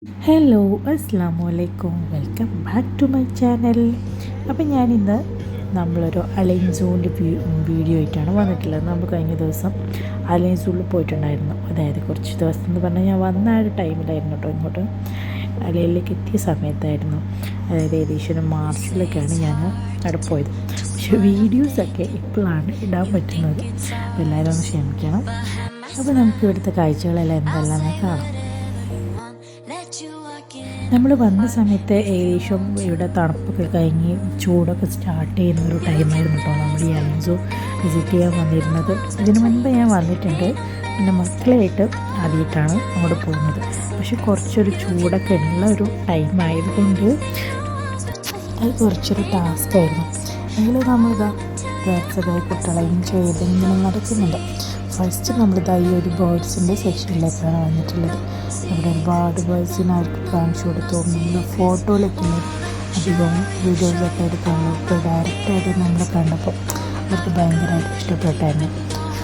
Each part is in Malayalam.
ഹലോ അസ്സാമു അലൈക്കും, welcome back to my channel. അപ്പം ഞാനിന്ന് നമ്മളൊരു അലൈൻ സൂവിൻ്റെ വീഡിയോ ആയിട്ടാണ് വന്നിട്ടുള്ളത്. നമ്മൾ കഴിഞ്ഞ ദിവസം അലൈൻ സൂവിൽ പോയിട്ടുണ്ടായിരുന്നു. അതായത് കുറച്ച് ദിവസം എന്ന് പറഞ്ഞാൽ ഞാൻ വന്ന ആ ഒരു ടൈമിലായിരുന്നു കേട്ടോ, ഇങ്ങോട്ട് അലയിലേക്ക് എത്തിയ സമയത്തായിരുന്നു. അതായത് ഏകദേശം മാർച്ചിലൊക്കെയാണ് ഞാൻ അവിടെ പോയത്. പക്ഷേ വീഡിയോസൊക്കെ ഇപ്പോഴാണ് ഇടാൻ പറ്റുന്നത്. അപ്പോൾ എല്ലാവരും ഒന്ന് ക്ഷമിക്കണം. അപ്പോൾ നമുക്ക് ഇവിടുത്തെ കാഴ്ചകളെല്ലാം എന്തെല്ലാം കാണാം. നമ്മൾ വന്ന സമയത്ത് ഏകദേശം ഇവിടെ തണുപ്പൊക്കെ കഴിഞ്ഞ് ചൂടൊക്കെ സ്റ്റാർട്ട് ചെയ്യുന്ന ഒരു ടൈമായിരുന്നു കേട്ടോ നമ്മൾ ഈ അലൈൻ സൂ വിസിറ്റ് ചെയ്യാൻ വന്നിരുന്നത്. ഇതിനു മുൻപ് ഞാൻ വന്നിട്ടുണ്ട്, പിന്നെ മക്കളായിട്ട് ആദ്യമായിട്ടാണ് അങ്ങോട്ട് പോകുന്നത്. പക്ഷെ കുറച്ചൊരു ചൂടൊക്കെ ഉള്ള ഒരു ടൈം ആയതുകൊണ്ട് അത് കുറച്ചൊരു ടാസ്ക്കായിരുന്നു. എങ്കിലും നമ്മളിതാ റിലാക്സഡായി കുട്ടികളെയും ചെയ്ത് ഇങ്ങനെ നടക്കുന്നുണ്ട്. ഫസ്റ്റ് നമ്മളിതാ ഈ ഒരു ബേർഡ്സിൻ്റെ സെക്ഷനിലേക്കാണ് വന്നിട്ടുള്ളത്. അവിടെ ഒരുപാട് ബേർഡ്സിന് അവർക്ക് കാണിച്ചു കൊടുത്തു. നമ്മൾ ഫോട്ടോയിലൊക്കെ അധികവും വീഡിയോസൊക്കെ എടുക്കാനുള്ള ഇപ്പോൾ ഡയറക്റ്റായിട്ട് നമ്മൾ കണ്ടപ്പോൾ അവർക്ക് ഭയങ്കരമായിട്ട് ഇഷ്ടപ്പെട്ടായിരുന്നു.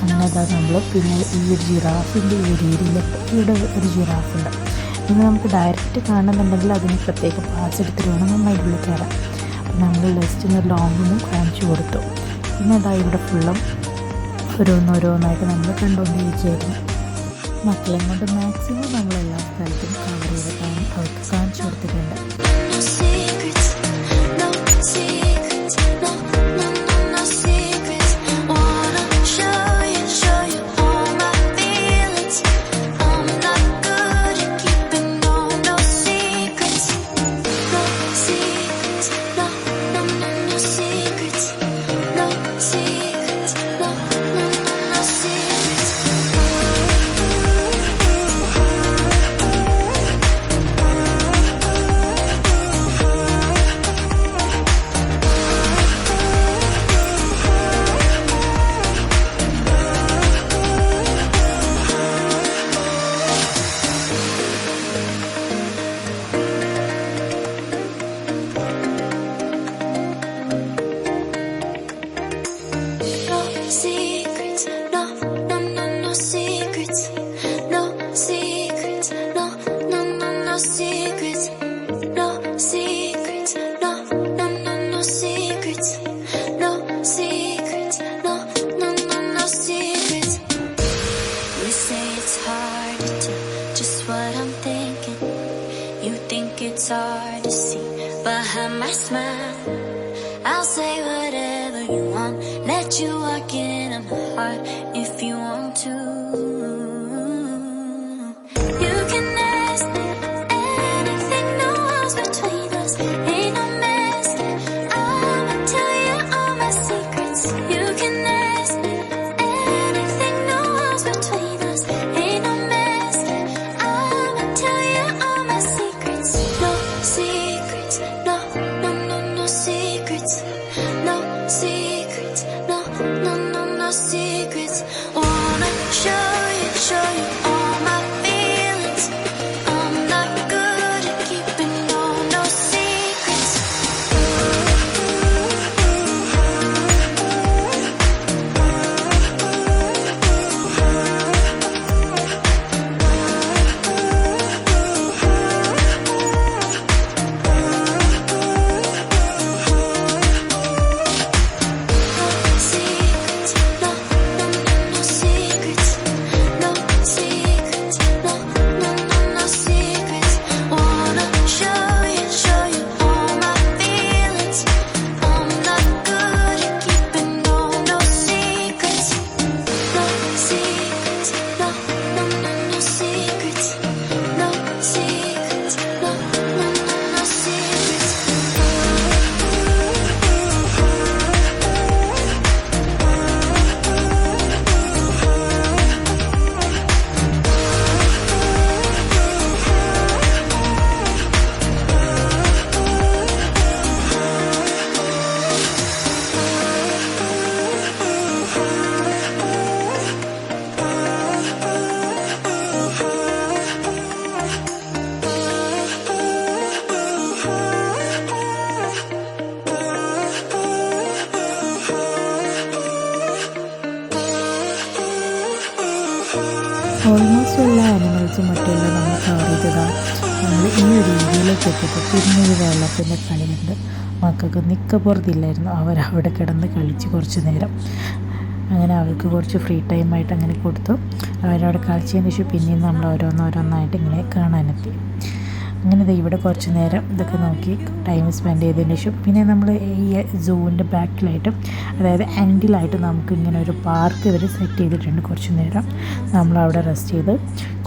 അങ്ങനെ അതാ നമ്മൾ പിന്നെ ഈ ഒരു ജിറാഫിൻ്റെ ഈ ഒരു ഏരിയയിൽ ഇവിടെ ഒരു ജിറാഫുണ്ട്. പിന്നെ നമുക്ക് ഡയറക്റ്റ് കാണുന്നുണ്ടെങ്കിൽ അതിന് പ്രത്യേക പാസ് എടുത്തിട്ട് വേണം നമ്മൾ അതിൻ്റെ ഉള്ളിൽ കയറാം. അപ്പം നമ്മൾ ലെസ്റ്റിന് ലോങ്ങിനും കാണിച്ചു കൊടുത്തു. പിന്നെ അതാ ഇവിടെ ഫുള്ളും ഓരോന്നോരോന്നായിട്ട് നമ്മൾ കണ്ടുകൊണ്ടിരിക്കുകയായിരുന്നു. മക്കളെ കൊണ്ട് മാക്സിമം നമ്മളെല്ലാ സ്ഥലത്തും കവർ ചെയ്തിട്ടാണ് അവർക്ക് കാണിച്ചു കൊടുത്തിട്ടുണ്ട്. It's hard to see behind my smile. I'll say whatever you want, let you walk in on my heart if you want to. You can ask me anything, no walls between us, ain't no mess. I'ma tell you all my secrets. You can ask me anything, no walls between us, ain't no mess. I'ma tell you all my secrets. Secrets, no, no, no, no secrets. No secrets, no, no, no, no secrets. Wanna show you all my feelings. I'm ആനിമൽസും മറ്റുള്ള നമ്മൾ കവർ ചെയ്തതാണ്. നമ്മൾ ഈ ഒരു ഏരിയയിലേക്ക് എത്തിയപ്പോൾ പിന്നെ ഈ വെള്ളത്തിൻ്റെ കളി കണ്ട് മക്കൾക്ക് നിൽക്കപ്പുറത്തില്ലായിരുന്നു. അവരവിടെ കിടന്ന് കളിച്ച് കുറച്ച് നേരം. അങ്ങനെ അവർക്ക് കുറച്ച് ഫ്രീ ടൈമായിട്ട് അങ്ങനെ കൊടുത്തു. അവരവിടെ കളിച്ചതിന് ശേഷം പിന്നെയും നമ്മൾ ഓരോന്നോരോന്നായിട്ട് ഇങ്ങനെ കാണാനെത്തി. അങ്ങനെ ഇവിടെ കുറച്ച് നേരം ഇതൊക്കെ നോക്കി ടൈം സ്പെൻഡ് ചെയ്തതിന് ശേഷം പിന്നെ നമ്മൾ ഈ സൂവിൻ്റെ ബാക്കിലായിട്ട്, അതായത് എൻഡിലായിട്ട് നമുക്ക് ഇങ്ങനെ ഒരു പാർക്ക് ഇവർ സെറ്റ് ചെയ്തിട്ടുണ്ട്. കുറച്ച് നേരം നമ്മളവിടെ റെസ്റ്റ് ചെയ്ത്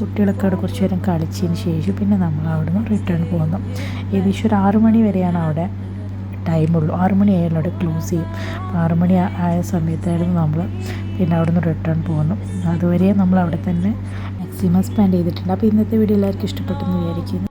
കുട്ടികളൊക്കെ അവിടെ കുറച്ച് നേരം കളിച്ചതിന് ശേഷം പിന്നെ നമ്മൾ അവിടെ നിന്ന് റിട്ടേൺ പോകുന്നു. ഏകദേശം ഒരു 6 മണി വരെയാണ് അവിടെ ടൈമുള്ളൂ. 6 മണി ആയാലും അവിടെ ക്ലോസ് ചെയ്യും. 6 മണി ആയ സമയത്തായിരുന്നു നമ്മൾ പിന്നെ അവിടെ നിന്ന് റിട്ടേൺ പോകുന്നു. അതുവരെ നമ്മൾ അവിടെ തന്നെ മാക്സിമം സ്പെൻഡ് ചെയ്തിട്ടുണ്ട്. അപ്പോൾ ഇന്നത്തെ വീഡിയോ എല്ലാവർക്കും ഇഷ്ടപ്പെട്ടെന്ന് വിചാരിക്കുന്നു.